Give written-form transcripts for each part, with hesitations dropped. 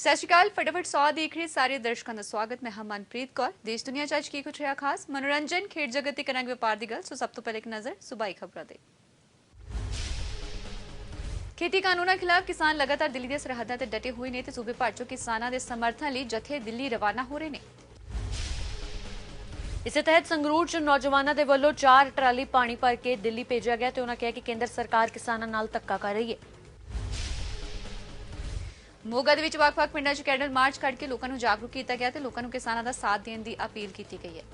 सत श्रीकाल फटाफट 100 देख रहे सारे दर्शकों का स्वागत। मैं मनप्रीत कौर। देश दुनिया च अज की कुछ रहा खास मनोरंजन खेड जगत ते करांगे व्यापार की गल। सो सब तो पहले एक नजर सूबाई खबरों ते। खेती कानूनों खिलाफ किसान लगातार दिल्ली के सरहदां ते डटे हुए ने ते सूबे भर चों किसानां दे समर्थन लई जथे दिल्ली रवाना हो रहे ने। इस तहत संगरूर च नौजवानों के वलों 4 ट्राली पानी भर के दिल्ली भेजा गया। उन्होंने कहा कि केंद्र सरकार किसानों नाल धक्का कर रही है। मोगा दे विच वख-वख पिंडां च कैंडल मार्च करके लोकां नूं जागरूक किया गया ते लोकां नूं किसानां दा साथ देण दी अपील की गई है।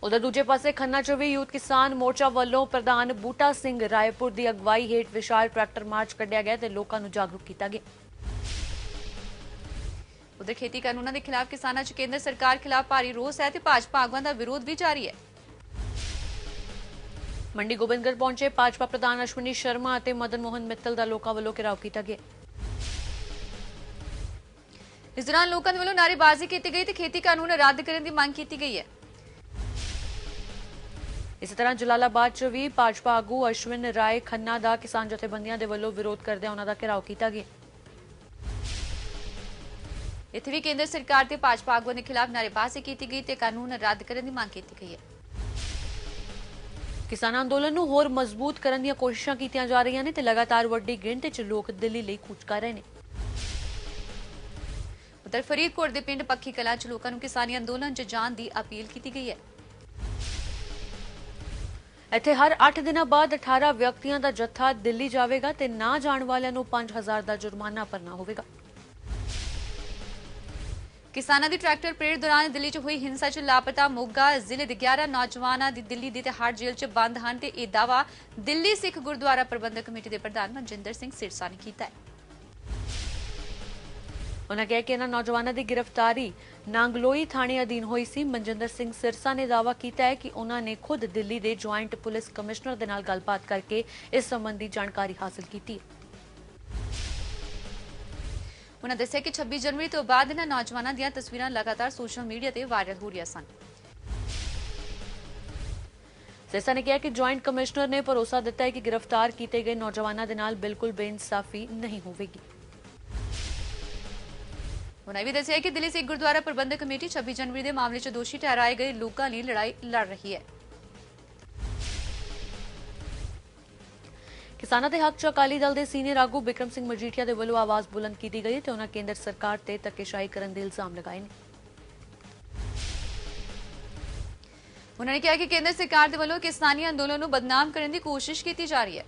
उधर दूजे पासे खन्ना च भी यूथ किसान मोर्चा वलों प्रधान बूटा सिंह रायपुर की अगवाई हेठ विशाल ट्रैक्टर मार्च कढ़िया गया ते लोकां नूं जागरूक किया गया। उधर खेती कानूनों के खिलाफ किसानों च केंद्र सरकार खिलाफ भारी रोस है ते भाजपा आगुआं दा विरोध भी जारी है। मंडी गोबिंदगढ़ पहुंचे भाजपा प्रधान अश्विनी शर्मा और मदन मोहन मित्तल का लोगों वालों घेराव किया गया। इस दौरान लोगों वालों नारेबाजी की गई तो खेती कानून रद्द करने की मांग की गई है। इस तरह जलालाबाद च भी भाजपा आगू अश्विन राय खन्ना का किसान जथेबंदियों के वालों विरोध करदे उन्हों का घेराव किया गया। इत्थे भी केंद्र सरकार ते भाजपा आगुआं के खिलाफ नारेबाजी की गई तो कानून रद्द करने की मांग की गई है। किसान अंदोलन नूं होर मजबूत करने दी कोशिशां कीतियां जा रही ने ते लगातार वड्डी गिणती च लोग दिल्ली लई कूच कर रहे हैं। उधर फरीदकोट के पिंड पक्खी कलां च लोकां नूं किसानी अंदोलन च जाण दी अपील की गई है। इत्थे हर 8 दिनों बाद 18 व्यक्तियों का जत्था दिल्ली जाएगा ते ना जाण वालियां नूं 5000 का जुर्माना भरना होगा। किसानों की ट्रैक्टर परेड दौरान दिल्ली च हुई हिंसा च लापता मोगा जिले के 11 नौजवान दिल्ली की तिहाड़ जेल च बंद हैं ते यह दावा दिल्ली सिख गुरुद्वारा प्रबंधक कमेटी के प्रधान मनजिंदर सिंह सिरसा ने किया है। उन्होंने कहा कि इन्होंने नौजवानों की गिरफ्तारी नांगलोई थाने अधीन हुई सी। मनजिंदर सिंह सिरसा ने दावा किया है कि उन्होंने खुद दिल्ली के ज्वाइंट पुलिस कमिश्नर के नाल गलबात करके इस संबंधी जानकारी हासिल की। उन्होंने दस्सिया कि 26 जनवरी तो बाद इन्हां नौजवानों दी तस्वीरां लगातार सोशल मीडिया ते वायरल हो रही सन। सिरसा ने कहा कि ज्वाइंट कमिश्नर ने भरोसा दिता है कि गिरफ्तार किए गए नौजवानों के नाल बिल्कुल बेइंसाफी नहीं होगी। उन्होंने भी दस्सिया कि दिल्ली सिख गुरुद्वारा प्रबंधक कमेटी 26 जनवरी के मामले च दोषी ठहराए गए लोगों लिए लड़ाई लड़ रही है। किसानों के हक च अकाली दल के सीनियर आगू बिक्रम सिंह मजीठिया के वलों आवाज बुलंद की गई तो उन्होंने केंद्र सरकार से धक्केशाही करने के इल्जाम लगाए। उन्होंने कहा कि केंद्र सरकार के वलों किसानी अंदोलन को बदनाम करने की कोशिश की जा रही है।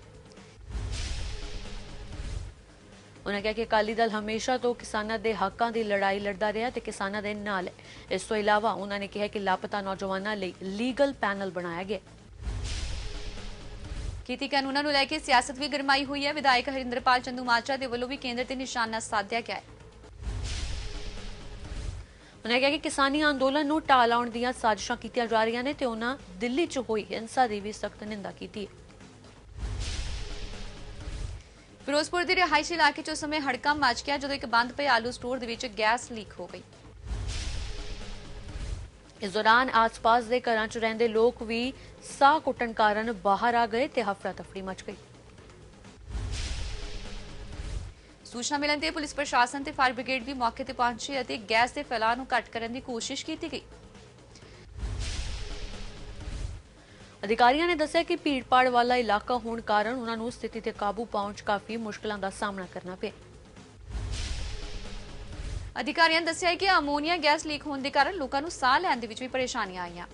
उन्होंने कहा कि अकाली दल हमेशा तो किसानों के हकों की लड़ाई लड़ता रहा तो किसानों के नाल है। इस तो इलावा उन्होंने कहा कि लापता नौजवानों लिए लीगल पैनल बनाया गया। खेती कानूनों को लैके सियासत भी गरमाई हुई है। विधायक हरिंदरपाल चंदूमाजरा के वलों भी केंद्र से निशाना साधा गया है। उन्होंने कहा कि किसानी अंदोलन को ढाह लाने दी साजिशां की जा रही ने ते उन्होंने दिल्ली च हुई हिंसा की भी सख्त निंदा की। फिरोजपुर के रिहायशी इलाके च उस समय हड़कंप मच गया जो एक बंद पे आलू स्टोर के गैस लीक हो गई। इस दौरान आस पास के घर च रहिंदे लोग भी साह घुटन कारण बाहर आ गए ते हफरा तफड़ी मच गई। सूचना मिलने ते पुलिस प्रशासन ते फायर ब्रिगेड भी मौके ते पहुंची और गैस के फैलाव को घट करने की कोशिश की गई। अधिकारियों ने दस्सिया कि भीड़-भाड़ वाला इलाका होने कारण उन्होंने स्थिति ते काबू पाने च काफी मुश्किलों का सामना करना पिया। अधिकारियों ने दस्सिया कि अमोनीया गैस लीक होने के कारण लोगों को साह लैने भी परेशानियां आईयां।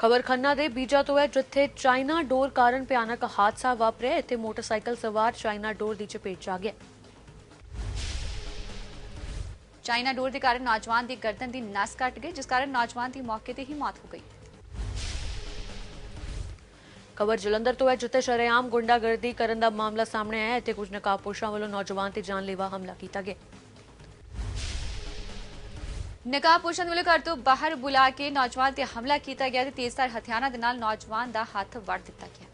खबर खन्ना दे बीजा तो है जिथे चाइना डोर कारण भयानक हादसा वापरिया। इत्थे मोटरसाइकिल सवार चाइना डोर की चपेट च आ गया। चाइना डोर के कारण नौजवान की गर्दन की नस कट गई जिस कारण नौजवान की मौके पर ही मौत हो गई। खबर जलंधर तो है जिथे शरेआम गुंडागर्दी करने का मामला सामने आया। इत्थे कुछ नकाबपोशां वालों नौजवान ते जानलेवा हमला किया गया। नकाबपोशां वाले घर तो बाहर बुला के नौजवान ते हमला किया गया। तेजधार हथियारों के नाल नौजवान का हाथ वड़ दिता गया।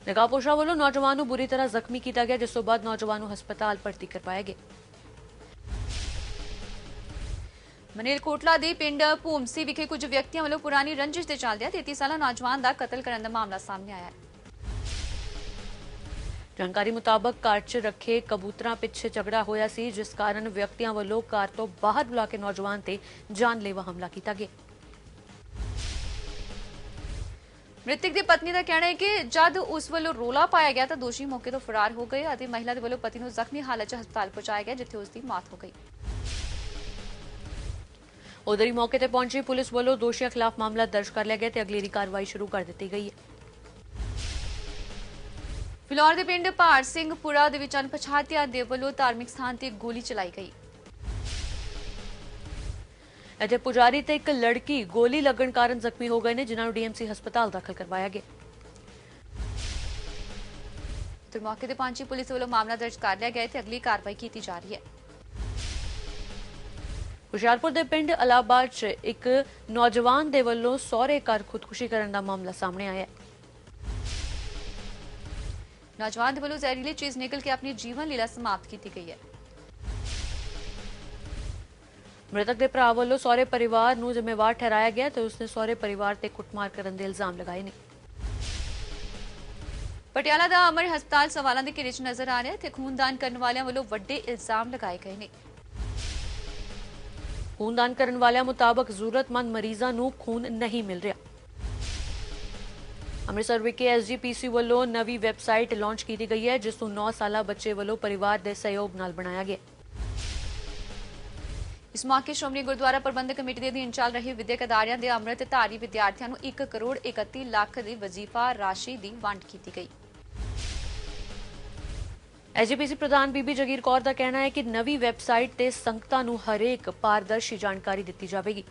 नकाबपोशां वालों नौजवान को बुरी तरह जख्मी किया गया जिस तो बाद नौजवान को हस्पताल भर्ती करवाया गया। मनेरकोटला दे पिंड भूमसी विखे कुछ व्यक्तियों वालों पुरानी रंजिश के चलदे 33 साला नौजवान का कतल करने का मामला सामने आया है। ਜਾਣਕਾਰੀ ਮੁਤਾਬਕ ਕਾਰ 'ਚ ਰੱਖੇ ਕਬੂਤਰਾਂ ਪਿੱਛੇ ਝਗੜਾ ਹੋਇਆ ਸੀ, ਜਿਸ ਕਾਰਨ ਵਿਅਕਤੀਆਂ ਵੱਲੋਂ ਕਾਰ ਤੋਂ ਬਾਹਰ ਬੁਲਾ ਕੇ ਨੌਜਵਾਨ ਤੇ ਜਾਨਲੇਵਾ ਹਮਲਾ ਕੀਤਾ ਗਿਆ। ਮ੍ਰਿਤਕ ਦੀ ਪਤਨੀ ਦਾ ਕਹਿਣਾ ਹੈ ਕਿ ਜਦ ਉਸ ਵੱਲੋਂ ਰੋਲਾ ਪਾਇਆ ਗਿਆ ਤਾਂ ਦੋਸ਼ੀ ਮੌਕੇ ਤੋਂ ਫਰਾਰ ਹੋ ਗਏ ਅਤੇ ਮਹਿਲਾ ਦੇ ਵੱਲੋਂ ਪਤੀ ਨੂੰ ਜ਼ਖਮੀ ਹਾਲਤ 'ਚ ਹਸਪਤਾਲ ਪਹੁੰਚਾਇਆ ਗਿਆ, ਜਿੱਥੇ ਉਸ ਦੀ ਮੌਤ ਹੋ ਗਈ। ਉਧਰ ਹੀ ਮੌਕੇ ਤੇ ਪਹੁੰਚੀ ਪੁਲਿਸ ਵੱਲੋਂ ਦੋਸ਼ੀਆਂ ਖਿਲਾਫ ਮਾਮਲਾ ਦਰਜ ਕਰ ਲਿਆ ਗਿਆ ਤੇ ਅਗਲੇਰੀ ਕਾਰਵਾਈ ਸ਼ੁਰੂ ਕਰ ਦਿੱਤੀ ਗਈ ਹੈ। ਫਿਲੌਰ ਦੇ ਪਿੰਡ ਭਾਰ ਸਿੰਘਪੁਰਾ ਦੇ ਵਿੱਚ ਅਣਪਛਾਤਿਆਂ ਦੇ ਵੱਲੋਂ ਧਾਰਮਿਕ ਸਥਾਨ ਤੇ ਗੋਲੀ ਚਲਾਈ ਗਈ। ਇੱਥੇ ਪੁਜਾਰੀ ਤੇ ਇੱਕ ਲੜਕੀ ਗੋਲੀ ਲੱਗਣ ਕਾਰਨ ਜ਼ਖਮੀ ਹੋ ਗਏ ਨੇ, ਜਿਨ੍ਹਾਂ ਨੂੰ ਡੀਐਮਸੀ ਹਸਪਤਾਲ ਦਾਖਲ ਕਰਵਾਇਆ ਗਿਆ। ਤੇ ਮੌਕੇ ਤੇ ਪਹੁੰਚੀ ਪੁਲਿਸ ਵੱਲੋਂ ਮਾਮਲਾ ਦਰਜ ਕਰ ਲਿਆ ਗਿਆ ਤੇ ਅਗਲੀ ਕਾਰਵਾਈ ਕੀਤੀ ਜਾ ਰਹੀ ਹੈ। ਹੁਸ਼ਿਆਰਪੁਰ ਦੇ ਪਿੰਡ ਅਲਾਬਾਦ 'ਚ ਇੱਕ ਨੌਜਵਾਨ ਦੇ ਵੱਲੋਂ ਸਹੁਰੇ ਘਰ ਖੁਦਕੁਸ਼ੀ ਕਰਨ ਦਾ ਮਾਮਲਾ ਸਾਹਮਣੇ ਆਇਆ ਹੈ। ਨੌਜਵਾਨ ਦੇ ਵੱਲੋਂ ਜ਼ਹਿਰੀਲੀ ਚੀਜ਼ ਨਿਕਲ ਕੇ ਆਪਣੀ ਜੀਵਨ ਲੀਲਾ ਸਮਾਪਤ ਕੀਤੀ ਗਈ ਹੈ। ਮ੍ਰਿਤਕ ਦੇ ਭਰਾ ਵੱਲੋਂ ਸਹੁਰੇ ਪਰਿਵਾਰ ਨੂੰ ਜ਼ਿੰਮੇਵਾਰ ਠਹਿਰਾਇਆ ਗਿਆ ਤੇ ਉਸਨੇ ਸਹੁਰੇ ਪਰਿਵਾਰ ਤੇ ਕੁੱਟਮਾਰ ਕਰਨ ਦੇ ਇਲਜ਼ਾਮ ਲਗਾਏ ਨੇ। ਪਟਿਆਲਾ ਦਾ ਅਮਰ ਹਸਪਤਾਲ ਸਵਾਲਾਂ ਦੇ ਘੇਰੇ 'ਚ ਨਜ਼ਰ ਆ ਰਿਹਾ ਹੈ ਤੇ ਖੂਨਦਾਨ ਕਰਨ ਵਾਲਿਆਂ ਵੱਲੋਂ ਵੱਡੇ ਇਲਜ਼ਾਮ ਲਗਾਏ ਗਏ ਨੇ। ਖੂਨਦਾਨ ਕਰਨ ਵਾਲਿਆਂ ਮੁਤਾਬਕ ਜ਼ਰੂਰਤਮੰਦ ਮਰੀਜ਼ਾਂ ਨੂੰ ਖੂਨ ਨਹੀਂ ਮਿਲ ਰਿਹਾ। ਅੰਮ੍ਰਿਤਸਰ ਵਿਖੇ ਐਸਜੀਪੀਸੀ ਵੱਲੋਂ ਨਵੀਂ ਵੈਬਸਾਈਟ ਲਾਂਚ ਕੀਤੀ ਗਈ ਹੈ, ਜਿਸ ਨੂੰ 9 ਸਾਲਾ ਬੱਚੇ ਵੱਲੋਂ ਪਰਿਵਾਰ ਦੇ ਸਹਿਯੋਗ ਨਾਲ ਬਣਾਇਆ ਗਿਆ। ਇਸ ਮੌਕੇ ਸ਼੍ਰੋਮਣੀ ਗੁਰਦੁਆਰਾ ਪ੍ਰਬੰਧਕ ਕਮੇਟੀ ਦੇ ਅਧੀਨ ਚੱਲ ਰਹੇ ਵਿਦਿਅਕ ਅਦਾਰਿਆਂ ਦੇ ਅੰਮ੍ਰਿਤਧਾਰੀ ਵਿਦਿਆਰਥੀਆਂ ਨੂੰ 1 ਕਰੋੜ 31 ਲੱਖ ਦੀ ਵਜ਼ੀਫਾ ਰਾਸ਼ੀ ਦੀ ਵੰਡ ਕੀਤੀ ਗਈ। ਐਸਜੀਪੀਸੀ ਪ੍ਰਧਾਨ ਬੀਬੀ ਜਗੀਰ ਕੌਰ ਦਾ ਕਹਿਣਾ ਹੈ ਕਿ ਨਵੀਂ ਵੈਬਸਾਈਟ ਤੇ ਸੰਗਤਾਂ ਨੂੰ ਹਰੇਕ ਪਾਰਦਰਸ਼ੀ ਜਾਣਕਾਰੀ ਦਿੱਤੀ ਜਾਵੇਗੀ।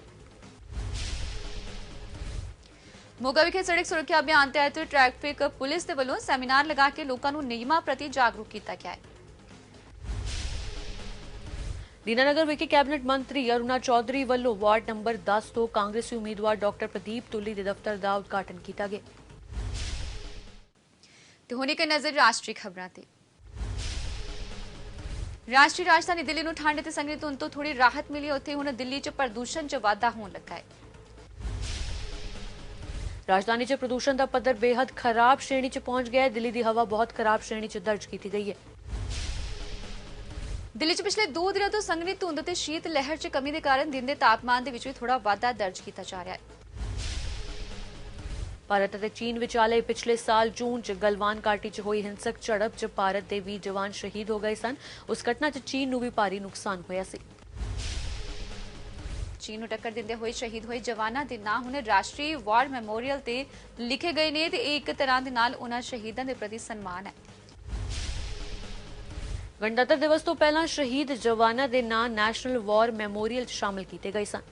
ਮੋਗਾ ਵਿਖੇ ਸੜਕ ਸੁਰੱਖਿਆ ਅਭਿਆਨ ਤਹਿਤ ਟ੍ਰੈਫਿਕ ਪੁਲਿਸ ਦੇ ਵੱਲੋਂ ਸੈਮੀਨਾਰ ਲਗਾ ਕੇ ਲੋਕਾਂ ਨੂੰ ਨਿਯਮਾਂ ਪ੍ਰਤੀ ਜਾਗਰੂਕ ਕੀਤਾ ਗਿਆ ਹੈ। ਦੀਨਾਨਗਰ ਵਿਖੇ ਕੈਬਨਿਟ ਮੰਤਰੀ ਅਰੁਣਾ ਚੌਧਰੀ ਵੱਲੋਂ ਵਾਰਡ ਨੰਬਰ 10 ਤੋਂ ਕਾਂਗਰਸੀ ਉਮੀਦਵਾਰ ਡਾਕਟਰ ਪ੍ਰਦੀਪ ਤੁੱਲੀ ਦੇ ਦਫ਼ਤਰ ਦਾ ਉਦਘਾਟਨ ਕੀਤਾ ਗਿਆ। ਤੇ ਹੁਣ ਇੱਕ ਨਜ਼ਰ ਰਾਸ਼ਟਰੀ ਖਬਰਾਂ ਤੇ। ਰਾਸ਼ਟਰੀ ਰਾਜਧਾਨੀ ਦਿੱਲੀ ਨੂੰ ਠੰਡ ਤੇ ਸੰਘਣੀ ਧੁੰਦ ਤੋਂ ਥੋੜੀ ਰਾਹਤ ਮਿਲੀ, ਉੱਥੇ ਹੁਣ ਦਿੱਲੀ 'ਚ ਪ੍ਰਦੂਸ਼ਣ 'ਚ ਵਾਧਾ ਹੋਣ ਲੱਗਾ ਹੈ। ਰਾਜਧਾਨੀ 'ਚ ਪ੍ਰਦੂਸ਼ਣ ਦਾ ਪੱਧਰ ਬੇहद ਖਰਾਬ ਸ਼੍ਰੇਣੀ 'ਚ ਪਹੁੰਚ ਗਿਆ ਹੈ। ਦਿੱਲੀ ਦੀ ਹਵਾ ਬਹੁਤ ਖਰਾਬ ਸ਼੍ਰੇਣੀ 'ਚ ਦਰਜ ਕੀਤੀ ਗਈ ਹੈ। ਦਿੱਲੀ 'ਚ ਪਿਛਲੇ 2 ਦਿਨਾਂ ਤੋਂ ਸੰਘਣੀ ਧੁੰਦ ਤੇ ਸ਼ੀਤ ਲਹਿਰ 'ਚ ਕਮੀ ਦੇ ਕਾਰਨ ਦਿਨ ਦੇ ਤਾਪਮਾਨ ਦੇ ਵਿੱਚ ਵੀ ਥੋੜਾ ਵਾਧਾ ਦਰਜ ਕੀਤਾ ਜਾ ਰਿਹਾ ਹੈ। ਭਾਰਤ ਅਤੇ ਚੀਨ ਵਿਚਾਲੇ ਪਿਛਲੇ ਸਾਲ ਜੂਨ 'ਚ ਗਲਵਾਨ ਘਾਟੀ 'ਚ ਹੋਈ ਹਿੰਸਕ ਝੜਪ 'ਚ ਭਾਰਤ ਦੇ 20 ਜਵਾਨ ਸ਼ਹੀਦ ਹੋ ਗਏ ਸਨ। ਉਸ ਘਟਨਾ 'ਚ ਚੀਨ ਨੂੰ ਵੀ ਭਾਰੀ ਨੁਕਸਾਨ ਹੋਇਆ ਸੀ। ਚੀਨ ਨੂੰ ਟੱਕਰ ਦਿੰਦੇ ਹੋਏ ਸ਼ਹੀਦ ਹੋਏ ਜਵਾਨਾਂ ਦੇ ਨਾਂ ਹੁਣ ਰਾਸ਼ਟਰੀ ਵਾਰ ਮੈਮੋਰੀਅਲ ਤੇ ਲਿਖੇ ਗਏ ਨੇ ਤੇ ਇਹ ਇੱਕ ਤਰ੍ਹਾਂ ਦੇ ਨਾਲ ਉਹਨਾਂ ਸ਼ਹੀਦਾਂ ਦੇ ਪ੍ਰਤੀ ਸਨਮਾਨ ਹੈ। ਗਣਤੰਤਰ ਦਿਵਸ ਤੋਂ ਪਹਿਲਾਂ ਸ਼ਹੀਦ ਜਵਾਨਾਂ ਦੇ ਨਾਂ ਨੈਸ਼ਨਲ ਵਾਰ ਮੈਮੋਰੀਅਲ 'ਚ ਸ਼ਾਮਲ ਕੀਤੇ ਗਏ ਸਨ।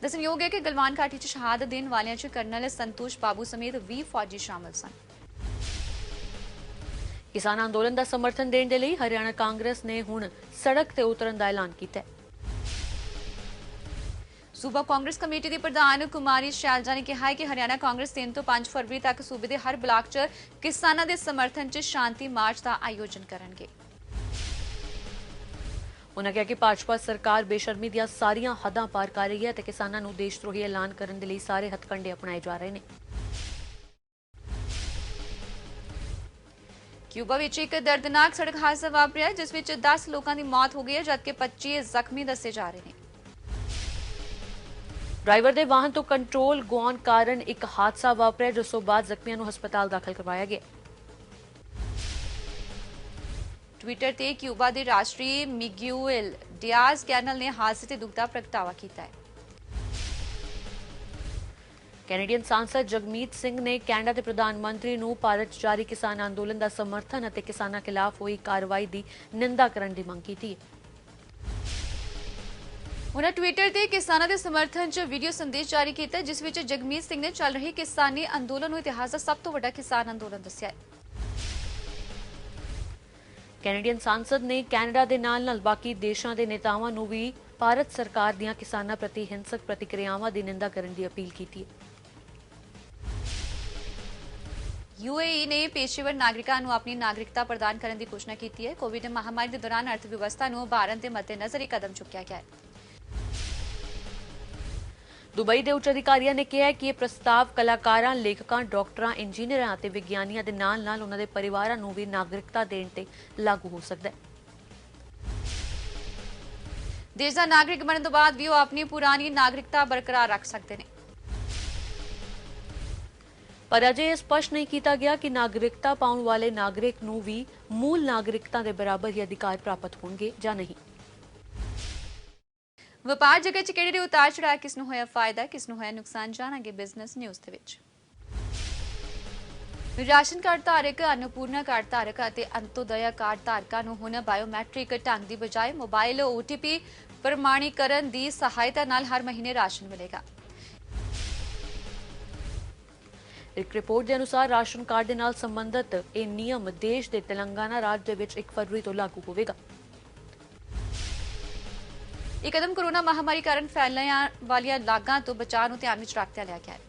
ਦੱਸਣਯੋਗ ਹੈ ਕਿ ਗਲਵਾਨ ਘਾਟੀ 'ਚ ਸ਼ਹਾਦਤ ਦੇਣ ਵਾਲਿਆਂ 'ਚ ਕਰਨਲ ਸੰਤੋਸ਼ ਬਾਬੂ ਸਮੇਤ 20 ਫੌਜੀ ਸ਼ਾਮਲ ਸਨ। ਕਿਸਾਨ ਅੰਦੋਲਨ ਦਾ ਸਮਰਥਨ ਦੇਣ ਦੇ ਲਈ ਹਰਿਆਣਾ ਕਾਂਗਰਸ ਨੇ ਹੁਣ ਸੜਕ ਤੇ ਉਤਰਨ ਦਾ ਐਲਾਨ ਕੀਤਾ ਹੈ। ਸੂਬਾ ਕਾਂਗਰਸ ਕਮੇਟੀ ਦੀ ਪ੍ਰਧਾਨ ਕੁਮਾਰੀ ਸ਼ੈਲਜਾ ਨੇ ਕਿਹਾ ਹੈ ਕਿ ਹਰਿਆਣਾ ਕਾਂਗਰਸ 3 ਤੋਂ 5 ਫਰਵਰੀ ਤੱਕ ਸੂਬੇ ਦੇ ਹਰ ਬਲਾਕ 'ਚ ਕਿਸਾਨਾਂ ਦੇ ਸਮਰਥਨ 'ਚ ਸ਼ਾਂਤੀ ਮਾਰਚ ਦਾ ਆਯੋਜਨ ਕਰਨਗੇ। ਉਨ੍ਹਾਂ ਕਿਹਾ ਕਿ ਭਾਜਪਾ ਸਰਕਾਰ ਬੇਸ਼ਰਮੀ ਦੀਆਂ ਸਾਰੀਆਂ ਹੱਦਾਂ ਪਾਰ ਕਰ ਰਹੀ ਹੈ ਤੇ ਕਿਸਾਨਾਂ ਨੂੰ ਦੇਸ਼ ਧਰੋਹੀ ਐਲਾਨ ਕਰਨ ਦੇ ਲਈ ਸਾਰੇ ਹੱਥਕੰਡੇ ਅਪਣਾਏ ਜਾ ਰਹੇ ਨੇ। ਕਿਊਬਾ ਵਿੱਚ ਇੱਕ ਦਰਦਨਾਕ ਸੜਕ ਹਾਦਸਾ ਵਾਪਰਿਆ, ਜਿਸ ਵਿੱਚ 10 ਲੋਕਾਂ ਦੀ ਮੌਤ ਹੋ ਗਈ ਹੈ ਜਦਕਿ 25 ਜ਼ਖਮੀ ਦੱਸੇ ਜਾ ਰਹੇ ਨੇ। ਡਰਾਈਵਰ ਦੇ ਵਾਹਨ ਤੋਂ ਕੰਟਰੋਲ ਗੁਆਉਣ ਕਾਰਨ ਇੱਕ ਹਾਦਸਾ ਵਾਪਰਿਆ, ਜਿਸ ਤੋਂ ਬਾਅਦ ਜ਼ਖਮੀਆਂ ਨੂੰ ਹਸਪਤਾਲ ਦਾਖਲ ਕਰਵਾਇਆ ਗਿਆ। ਟਵਿੱਟਰ ਤੇ ਕਿਊਬਾ ਦੇ ਰਾਸ਼ਟਰੀ ਮਿਗੂਏਲ ਡਿਆਜ਼ ਕੈਨਲ ਨੇ ਹਾਦਸੇ ਤੇ ਦੁੱਖ ਦਾ ਪ੍ਰਗਟਾਵਾ ਕੀਤਾ ਹੈ। ਕੈਨੇਡੀਅਨ ਸਾਂਸਦ ਜਗਮੀਤ ਸਿੰਘ ਨੇ ਕੈਨੇਡਾ ਦੇ ਪ੍ਰਧਾਨ ਮੰਤਰੀ ਨੂੰ ਭਾਰਤ 'ਚ ਜਾਰੀ ਕਿਸਾਨ ਅੰਦੋਲਨ ਦਾ ਸਮਰਥਨ ਅਤੇ ਕਿਸਾਨਾਂ ਖਿਲਾਫ ਹੋਈ ਕਾਰਵਾਈ ਦੀ ਨਿੰਦਾ ਕਰਨ ਦੀ ਮੰਗ ਕੀਤੀ ਹੈ। ਉਨ੍ਹਾਂ ਟਵਿੱਟਰ ਤੇ ਕਿਸਾਨਾਂ ਦੇ ਸਮਰਥਨ 'ਚ ਵੀਡੀਓ ਸੰਦੇਸ਼ ਜਾਰੀ ਕੀਤਾ, ਜਿਸ ਵਿੱਚ ਜਗਮੀਤ ਸਿੰਘ ਨੇ ਚੱਲ ਰਹੀ ਕਿਸਾਨੀ ਅੰਦੋਲਨ ਨੂੰ ਇਤਿਹਾਸ ਦਾ ਸਭ ਤੋਂ ਵੱਡਾ ਕਿਸਾਨ ਅੰਦੋਲਨ ਦੱਸਿਆ ਹੈ। ਕੈਨੇਡੀਅਨ ਸਾਂਸਦ ਨੇ ਕੈਨੇਡਾ ਦੇ ਨਾਲ-ਨਾਲ ਬਾਕੀ ਦੇਸ਼ਾਂ ਦੇ ਨੇਤਾਵਾਂ ਨੂੰ ਵੀ ਭਾਰਤ ਸਰਕਾਰ ਦੀਆਂ ਕਿਸਾਨਾਂ ਪ੍ਰਤੀ ਹਿੰਸਕ ਪ੍ਰਤੀਕਿਰਿਆਵਾਂ ਦੀ ਨਿੰਦਾ ਕਰਨ ਦੀ ਅਪੀਲ ਕੀਤੀ ਹੈ। यूएई ਨੇ ਪੇਸ਼ੇਵਰ ਨਾਗਰਿਕਾਂ ਨੂੰ ਆਪਣੀ ਨਾਗਰਿਕਤਾ ਪ੍ਰਦਾਨ ਕਰਨ ਦੀ ਘੋਸ਼ਣਾ ਕੀਤੀ ਹੈ। ਕੋਵਿਡ ਮਹਾਮਾਰੀ ਦੇ ਦੌਰਾਨ ਅਰਥ ਵਿਵਸਥਾ ਨੂੰ ਉਭਾਰਨ ਦੇ ਮੱਦੇਨਜ਼ਰ ਇਹ ਕਦਮ ਚੁੱਕਿਆ ਗਿਆ ਹੈ। ਦੁਬਈ ਦੇ ਉੱਚ ਅਧਿਕਾਰੀਆਂ ਨੇ ਕਿਹਾ ਕਿ ਇਹ ਪ੍ਰਸਤਾਵ ਕਲਾਕਾਰਾਂ, ਲੇਖਕਾਂ, ਡਾਕਟਰਾਂ, ਇੰਜੀਨੀਅਰਾਂ ਅਤੇ ਵਿਗਿਆਨੀਆਂ ਦੇ ਨਾਲ-ਨਾਲ ਉਹਨਾਂ ਦੇ ਪਰਿਵਾਰਾਂ ਨੂੰ ਵੀ ਨਾਗਰਿਕਤਾ ਦੇਣ ਤੇ ਲਾਗੂ ਹੋ ਸਕਦਾ ਹੈ। ਦੇਸ਼ ਦਾ ਨਾਗਰਿਕ ਬਣਨ ਤੋਂ ਬਾਅਦ ਵੀ ਉਹ ਆਪਣੀ ਪੁਰਾਣੀ ਨਾਗਰਿਕਤਾ ਬਰਕਰਾਰ ਰੱਖ ਸਕਦੇ ਨੇ। ਪਰ ਅਜੇ ਇਹ ਸਪਸ਼ਟ ਨਹੀਂ ਕੀਤਾ ਗਿਆ ਕਿ ਨਾਗਰਿਕਤਾ ਪਾਉਣ ਵਾਲੇ ਨਾਗਰਿਕ ਨੂੰ ਵੀ ਮੂਲ ਨਾਗਰਿਕਤਾ ਦੇ ਬਰਾਬਰ ਹੀ ਅਧਿਕਾਰ ਪ੍ਰਾਪਤ ਹੋਣਗੇ ਜਾਂ ਨਹੀਂ। ਵਪਾਰ ਜਗਤ 'ਚ ਕਿਹੜੇ ਉਤਾਰ ਚੜਾਅ, ਕਿਸ ਨੂੰ ਹੋਇਆ ਫਾਇਦਾ, ਕਿਸ ਨੂੰ ਹੋਇਆ ਨੁਕਸਾਨ, ਜਾਣਾਂਗੇ ਬਿਜ਼ਨਸ ਨਿਊਜ਼ ਦੇ ਵਿੱਚ। ਰਾਸ਼ਨ ਕਾਰਡ ਧਾਰਕ, ਅੰਨਪੂਰਨਾ ਕਾਰਡ ਧਾਰਕ ਅਤੇ ਅੰਤੋਦਇਆ ਕਾਰਡ ਧਾਰਕਾਂ ਨੂੰ ਹੁਣ ਬਾਇਓਮੈਟ੍ਰਿਕ ਢੰਗ ਦੀ ਬਜਾਏ ਮੋਬਾਈਲ OTP ਪ੍ਰਮਾਣੀਕਰਨ ਦੀ ਸਹਾਇਤਾ ਨਾਲ ਹਰ ਮਹੀਨੇ ਰਾਸ਼ਨ ਮਿਲੇਗਾ। ਇੱਕ ਰਿਪੋਰਟ ਦੇ ਅਨੁਸਾਰ ਰਾਸ਼ਨ ਕਾਰਡ ਦੇ ਨਾਲ ਸੰਬੰਧਿਤ ਇਹ ਨਿਯਮ ਦੇਸ਼ ਦੇ ਤੇਲੰਗਾਨਾ ਰਾਜ ਦੇ ਵਿੱਚ 1 ਫਰਵਰੀ ਤੋਂ ਲਾਗੂ ਹੋਵੇਗਾ। ਇਹ ਕਦਮ ਕੋਰੋਨਾ ਮਹਾਮਾਰੀ ਕਾਰਨ ਫੈਲਣ ਵਾਲੀਆਂ ਲਾਗਾਂ ਤੋਂ ਬਚਾਅ ਨੂੰ ਧਿਆਨ ਵਿੱਚ ਰੱਖਦਿਆਂ ਲਿਆ ਗਿਆ ਹੈ।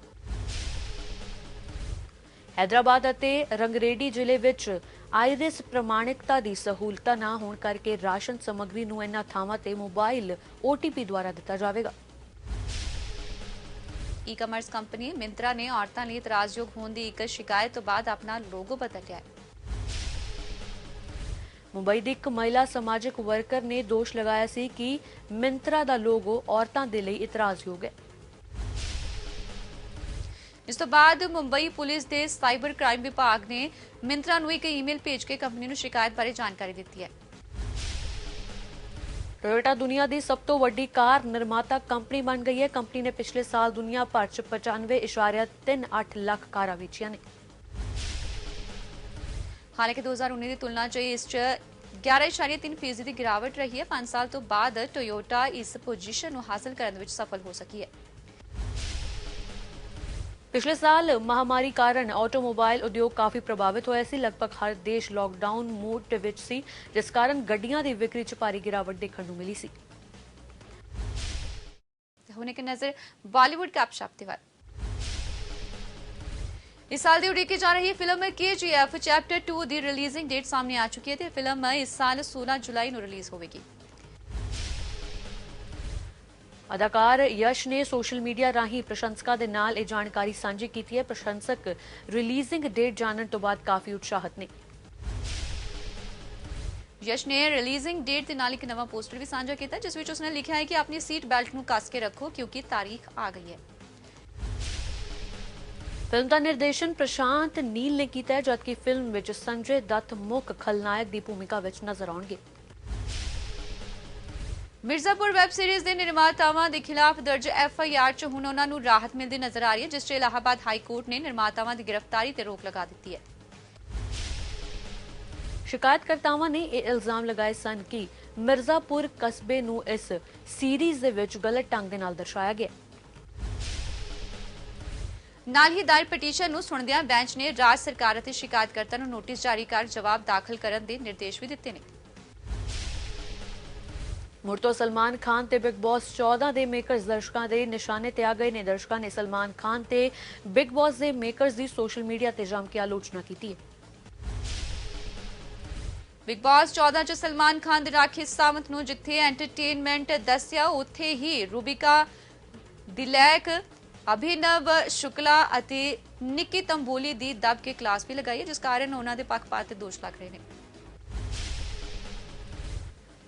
ਹੈਦਰਾਬਾਦ ਅਤੇ ਰੰਗਰੇਡੀ ਜ਼ਿਲ੍ਹੇ ਵਿੱਚ ਆਇਰਿਸ ਪ੍ਰਮਾਣਿਕਤਾ ਦੀ ਸਹੂਲਤਾਂ ਨਾ ਹੋਣ ਕਰਕੇ ਰਾਸ਼ਨ ਸਮੱਗਰੀ ਨੂੰ ਇਨ੍ਹਾਂ ਥਾਵਾਂ ਤੇ ਮੋਬਾਈਲ OTP ਦੁਆਰਾ ਦਿੱਤਾ ਜਾਵੇਗਾ। ਈ-ਕਮਰਸ ਕੰਪਨੀ ਮਿੰਤਰਾ ਨੇ ਔਰਤਾਂ ਲਈ ਇਤਰਾਜ਼ਯੋਗ ਹੋਣ ਦੀ ਇੱਕ ਸ਼ਿਕਾਇਤ ਤੋਂ ਬਾਅਦ ਆਪਣਾ ਲੋਗੋ ਬਦਲਿਆ ਹੈ। ਮੁੰਬਈ ਦੀ ਇੱਕ ਮਹਿਲਾ ਸਮਾਜਿਕ ਵਰਕਰ ਨੇ ਦੋਸ਼ ਲਗਾਇਆ ਸੀ ਕਿ ਮਿੰਤਰਾ ਦਾ ਲੋਗੋ ਔਰਤਾਂ ਦੇ ਲਈ ਇਤਰਾਜ਼ਯੋਗ ਹੈ। ਇਸ ਤੋਂ ਬਾਅਦ ਮੁੰਬਈ ਪੁਲਿਸ ਦੇ ਸਾਈਬਰ ਕ੍ਰਾਈਮ ਵਿਭਾਗ ਨੇ ਮਿੰਤਰਾ ਨੂੰ ਇੱਕ ਈਮੇਲ ਭੇਜ ਕੇ ਕੰਪਨੀ ਨੂੰ ਸ਼ਿਕਾਇਤ ਬਾਰੇ ਜਾਣਕਾਰੀ ਦਿੱਤੀ ਹੈ। ਟੋਯੋਟਾ ਦੁਨੀਆ ਦੀ ਸਭ ਤੋਂ ਵੱਡੀ ਕਾਰ ਨਿਰਮਾਤਾ ਕੰਪਨੀ ਬਣ ਗਈ ਹੈ। ਕੰਪਨੀ ਨੇ ਪਿਛਲੇ ਸਾਲ ਦੁਨੀਆ ਭਰ 'ਚ 95.38 ਲੱਖ ਕਾਰਾਂ ਵੇਚੀਆਂ ਨੇ। ਹਾਲਾਂਕਿ 2019 ਦੀ ਤੁਲਨਾ 'ਚ ਇਸ 'ਚ 11.3% ਦੀ ਗਿਰਾਵਟ ਰਹੀ ਹੈ। 5 ਸਾਲ ਤੋਂ ਬਾਅਦ ਟੋਯੋਟਾ ਇਸ ਪੋਜੀਸ਼ਨ ਨੂੰ ਹਾਸਲ ਕਰਨ ਵਿੱਚ ਸਫਲ ਹੋ ਸਕੀ ਹੈ। ਪਿਛਲੇ ਸਾਲ ਮਹਾਮਾਰੀ ਕਾਰਨ ਆਟੋਮੋਬਾਈਲ ਉਦਯੋਗ ਕਾਫੀ ਪ੍ਰਭਾਵਿਤ ਹੋਇਆ ਸੀ। ਲਗਭਗ ਹਰ ਦੇਸ਼ ਲਾਕਡਾਊਨ ਮੋਡ ਵਿੱਚ ਸੀ, ਜਿਸ ਕਾਰਨ ਗੱਡੀਆਂ ਦੀ ਵਿਕਰੀ 'ਚ ਭਾਰੀ ਗਿਰਾਵਟ ਦੇਖਣ ਨੂੰ ਮਿਲੀ ਸੀ। ਹੁਣ ਇੱਕ ਨਜ਼ਰ ਬਾਲੀਵੁੱਡ ਗਪਸ਼ਪ ਤੇ ਵੱਲ। ਇਸ ਸਾਲ ਦੀ ਉਡੀਕੀ ਜਾ ਰਹੀ ਫਿਲਮ KGF ਚੈਪਟਰ 2 ਦੀ ਰਿਲੀਜ਼ਿੰਗ ਡੇਟ ਸਾਹਮਣੇ ਆ ਚੁੱਕੀ ਹੈ ਤੇ ਫਿਲਮ ਇਸ ਸਾਲ 16 ਜੁਲਾਈ ਨੂੰ ਰਿਲੀਜ਼ ਹੋਵੇਗੀ। ਅਦਾਕਾਰ ਯਸ਼ ਨੇ ਸੋਸ਼ਲ ਮੀਡੀਆ ਰਾਹੀਂ ਪ੍ਰਸ਼ੰਸਕਾਂ ਦੇ ਨਾਲ ਇਹ ਜਾਣਕਾਰੀ ਸਾਂਝੀ ਕੀਤੀ ਹੈ। ਪ੍ਰਸ਼ੰਸਕ ਰਿਲੀਜ਼ਿੰਗ ਡੇਟ ਜਾਣਨ ਤੋਂ ਬਾਅਦ ਕਾਫੀ ਉਤਸ਼ਾਹਿਤ ਨੇ। ਯਸ਼ ਨੇ ਰਿਲੀਜ਼ਿੰਗ ਡੇਟ ਦੇ ਨਾਲ ਇੱਕ ਨਵਾਂ ਪੋਸਟਰ ਵੀ ਸਾਂਝਾ ਕੀਤਾ, ਜਿਸ ਵਿੱਚ ਉਸਨੇ ਲਿਖਿਆ ਹੈ ਕਿ ਆਪਣੀ ਸੀਟ ਬੈਲਟ ਨੂੰ ਕੱਸ ਕੇ ਰੱਖੋ ਕਿਉਂਕਿ ਤਾਰੀਖ ਆ ਗਈ ਹੈ। ਫਿਲਮ ਦਾ ਨਿਰਦੇਸ਼ਨ ਪ੍ਰਸ਼ਾਂਤ ਨੀਲ ਨੇ ਕੀਤਾ ਹੈ, ਜਦਕਿ ਫਿਲਮ ਵਿੱਚ ਸੰਜੇ ਦੱਤ ਮੁੱਖ ਖਲਨਾਇਕ ਦੀ ਭੂਮਿਕਾ ਵਿੱਚ ਨਜ਼ਰ ਆਉਣਗੇ। ਮਿਰਜ਼ਾਪੁਰ ਵੈਬ ਸੀਰੀਜ਼ ਦੇ ਨਿਰਮਾਤਾਵਾਂ ਦੇ ਖਿਲਾਫ ਦਰਜ FIR 'ਚ ਹੁਣ ਉਹਨਾਂ ਨੂੰ ਰਾਹਤ ਮਿਲਦੀ ਨਜ਼ਰ ਆ ਰਹੀ ਹੈ, ਜਿਸ 'ਚ ਇਲਾਹਾਬਾਦ ਹਾਈ ਕੋਰਟ ਨੇ ਨਿਰਮਾਤਾਵਾਂ ਦੀ ਗ੍ਰਿਫਤਾਰੀ ਤੇ ਰੋਕ ਲਗਾ ਦਿੱਤੀ ਹੈ। ਸ਼ਿਕਾਇਤਕਰਤਾਵਾਂ ਨੇ ਇਹ ਇਲਜ਼ਾਮ ਲਗਾਏ ਸਨ ਕਿ ਮਿਰਜ਼ਾਪੁਰ ਕਸਬੇ ਨੂੰ ਇਸ ਸੀਰੀਜ਼ ਦੇ ਵਿੱਚ ਗਲਤ ਢੰਗ ਦੇ ਨਾਲ ਦਰਸਾਇਆ ਗਿਆ। ਨਾਲ ਹੀ ਦਾਇਰ ਪਟੀਸ਼ਨ ਨੂੰ ਸੁਣਦਿਆਂ ਬੈਂਚ ਨੇ ਰਾਜ ਸਰਕਾਰ ਅਤੇ ਸ਼ਿਕਾਇਤਕਰਤਾ ਨੂੰ ਨੋਟਿਸ ਜਾਰੀ ਕਰ ਜਵਾਬ ਦਾਖਲ ਕਰਨ ਦੇ ਨਿਰਦੇਸ਼ ਵੀ ਦਿੱਤੇ ਨੇ। ਮੁੜ ਤੋਂ ਸਲਮਾਨ ਖਾਨ ਤੇ ਬਿਗ ਬੌਸ 14 ਦੇ ਮੇਕਰਸ ਦਰਸ਼ਕਾਂ ਦੇ ਨਿਸ਼ਾਨੇ ਤੇ ਆ ਗਏ ਨੇ। ਦਰਸ਼ਕਾਂ ਨੇ ਸਲਮਾਨ ਖਾਨ ਤੇ ਬਿਗ ਬੌਸ ਦੇ ਮੇਕਰਸ ਦੀ ਸੋਸ਼ਲ ਮੀਡੀਆ ਤੇ ਜੰਮ ਕੇ ਆਲੋਚਨਾ ਕੀਤੀ ਹੈ। ਬਿਗ ਬੌਸ 14 ਚ ਸਲਮਾਨ ਖਾਨ ਦੇ ਰਾਖੀ ਸਾਵੰਤ ਨੂੰ ਜਿੱਥੇ ਐਂਟਰਟੇਨਮੈਂਟ ਦੱਸਿਆ, ਉੱਥੇ ਹੀ ਰੂਬਿਕਾ ਦਿਲੈਕ, ਅਭਿਨਵ ਸ਼ੁਕਲਾ ਅਤੇ ਨਿੱਕੀ ਤੰਬੋਲੀ ਦੀ ਦਬ ਕੇ ਕਲਾਸ ਵੀ ਲਗਾਈ ਹੈ, ਜਿਸ ਕਾਰਨ ਉਹਨਾਂ ਦੇ ਪੱਖਪਾਤ ਤੇ ਦੋਸ਼ ਲੱਗ ਰਹੇ ਨੇ।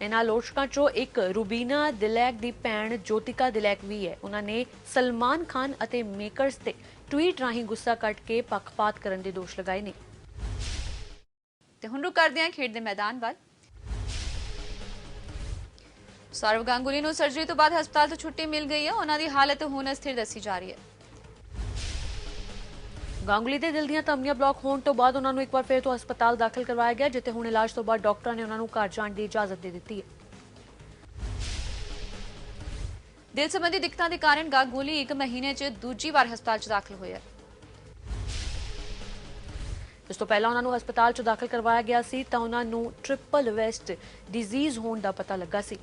ਇਨ੍ਹਾਂ ਆਲੋਚਕਾਂ ਚੋਂ ਇੱਕ ਰੂਬੀਨਾ ਦਿਲੈਕ ਦੀ ਭੈਣ ਜੋਤਿਕਾ ਦਿਲੈਕ ਵੀ ਹੈ। ਉਹਨਾਂ ਨੇ ਸਲਮਾਨ ਖਾਨ ਅਤੇ ਮੇਕਰਸ ਤੇ ਟਵੀਟ ਰਾਹੀਂ ਗੁੱਸਾ ਕੱਢ ਕੇ ਪੱਖਪਾਤ ਕਰਨ ਦੇ ਦੋਸ਼ ਲਗਾਏ ਨੇ। ਤੇ ਹੁਣ ਰੁਕ ਕਰਦੇ ਹਾਂ ਖੇਡ ਦੇ ਮੈਦਾਨ ਵੱਲ। ਸੌਰਵ ਗਾਂਗੁਲੀ ਨੂੰ ਸਰਜਰੀ ਤੋਂ ਬਾਅਦ ਹਸਪਤਾਲ ਤੋਂ ਛੁੱਟੀ ਮਿਲ ਗਈ ਹੈ। ਉਹਨਾਂ ਦੀ ਹਾਲਤ ਹੁਣ ਸਥਿਰ ਦੱਸੀ ਜਾ ਰਹੀ ਹੈ। ਗਾਂਗੁਲੀ ਦੇ ਦਿਲ ਦੀਆਂ ਧਮਨੀਆਂ ਬਲੌਕ ਹੋਣ ਤੋਂ ਬਾਅਦ ਉਹਨਾਂ ਨੂੰ ਇੱਕ ਵਾਰ ਫਿਰ ਤੋਂ ਹਸਪਤਾਲ ਦਾਖਲ ਕਰਵਾਇਆ ਗਿਆ, ਜਿੱਥੇ ਹੁਣ ਇਲਾਜ ਤੋਂ ਬਾਅਦ ਡਾਕਟਰਾਂ ਨੇ ਉਹਨਾਂ ਨੂੰ ਘਰ ਜਾਣ ਦੀ ਇਜਾਜ਼ਤ ਦੇ ਦਿੱਤੀ ਹੈ। ਦਿਲ ਸੰਬੰਧੀ ਦਿੱਕਤਾਂ ਦੇ ਕਾਰਨ ਗਾਂਗੁਲੀ 1 ਮਹੀਨੇ 'ਚ ਦੂਜੀ ਵਾਰ ਹਸਪਤਾਲ 'ਚ ਦਾਖਲ ਹੋਏ। ਇਸ ਤੋਂ ਪਹਿਲਾਂ ਉਹਨਾਂ ਨੂੰ ਹਸਪਤਾਲ 'ਚ ਦਾਖਲ ਕਰਵਾਇਆ ਗਿਆ ਸੀ ਤਾਂ ਉਹਨਾਂ ਨੂੰ ਟ੍ਰਿਪਲ ਵੈਸਟ ਡਿਜ਼ੀਜ਼ ਹੋਣ ਦਾ ਪਤਾ ਲੱਗਾ ਸੀ।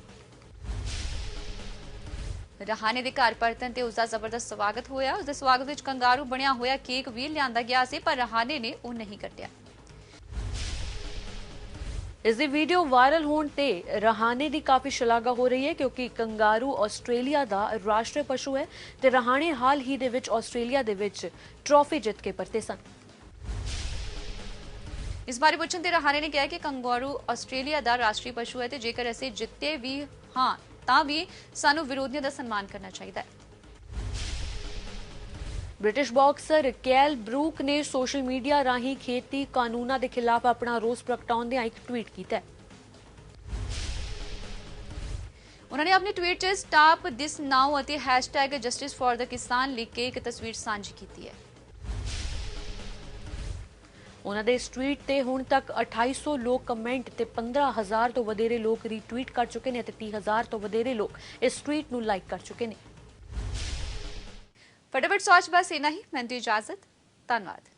ਰਹਾਨੇ ਦੇ ਘਰ ਪਰਤਣ ਤੇ ਉਸਦਾ ਜ਼ਬਰਦਸਤ ਸਵਾਗਤ ਹੋਇਆ। ਉਸਦੇ ਸਵਾਗਤ ਵਿੱਚ ਕੰਗਾਰੂ ਬਣਿਆ ਹੋਇਆ ਕੇਕ ਵੀ ਲਿਆਂਦਾ ਗਿਆ ਸੀ, ਪਰ ਰਹਾਨੇ ਨੇ ਉਹ ਨਹੀਂ ਕੱਟਿਆ। ਇਸ ਦੀ ਵੀਡੀਓ ਵਾਇਰਲ ਹੋਣ ਤੇ ਰਹਾਣੇ ਦੀ ਕਾਫੀ ਸ਼ਲਾਘਾ ਹੋ ਰਹੀ ਹੈ ਕਿਉਂਕਿ ਕੰਗਾਰੂ ਆਸਟ੍ਰੇਲੀਆ ਦਾ ਰਾਸ਼ਟਰੀ ਪਸ਼ੂ ਹੈ ਤੇ ਰਹਾਣੇ ਹਾਲ ਹੀ ਦੇ ਵਿੱਚ ਆਸਟ੍ਰੇਲੀਆ ਦੇ ਵਿੱਚ ਟਰਾਫੀ ਜਿੱਤ ਕੇ ਪਰਤੇ ਸਨ। ਇਸ ਬਾਰੇ ਪੁੱਛਣ ਤੇ ਰਹਾਣੇ ਨੇ ਕਿਹਾ ਕਿ ਕੰਗਾਰੂ ਆਸਟ੍ਰੇਲੀਆ ਦਾ ਰਾਸ਼ਟਰੀ ਪਸ਼ੂ ਹੈ ਤੇ ਜੇਕਰ ਅਸੀਂ ਜਿੱਤੇ ਵੀ ਹਾਂ ਤਾਂ ਵੀ ਸਾਨੂੰ ਵਿਰੋਧੀਆਂ ਦਾ ਸਨਮਾਨ ਕਰਨਾ ਚਾਹੀਦਾ ਹੈ। ਬ੍ਰਿਟਿਸ਼ ਬਾਕਸਰ ਕੈਲ ਬਰੂਕ ਨੇ ਸੋਸ਼ਲ ਮੀਡੀਆ ਰਾਹੀਂ ਖੇਤੀ ਕਾਨੂੰਨਾਂ ਦੇ ਖਿਲਾਫ ਆਪਣਾ ਰੋਸ ਪ੍ਰਗਟਾਉਂਦਿਆਂ ਇੱਕ ਟਵੀਟ ਕੀਤਾ ਹੈ। ਉਹਨਾਂ ਨੇ ਆਪਣੇ ਟਵੀਟ 'ਚ ਸਟਾਪ ਦਿਸ ਨਾਓ ਅਤੇ #ਜਸਟਿਸ ਫॉर द ਕਿਸਾਨ ਲਿਖ ਕੇ ਇੱਕ ਤਸਵੀਰ ਸਾਂਝੀ ਕੀਤੀ ਹੈ। ਉਹਨਾਂ ਦੇ ਇਸ ਟਵੀਟ ਤੇ ਹੁਣ ਤੱਕ 2800 ਲੋਕ ਕਮੈਂਟ ਤੇ 15000 ਤੋਂ ਵਧੇਰੇ ਲੋਕ ਰੀਟਵੀਟ ਕਰ ਚੁੱਕੇ ਨੇ ਤੇ 30000 ਤੋਂ ਵਧੇਰੇ ਲੋਕ ਇਸ ਟਵੀਟ ਨੂੰ ਲਾਈਕ ਕਰ ਚੁੱਕੇ ਨੇ। फटाफट सोच बस इतना ही। मैं दी इजाजत। धन्यवाद।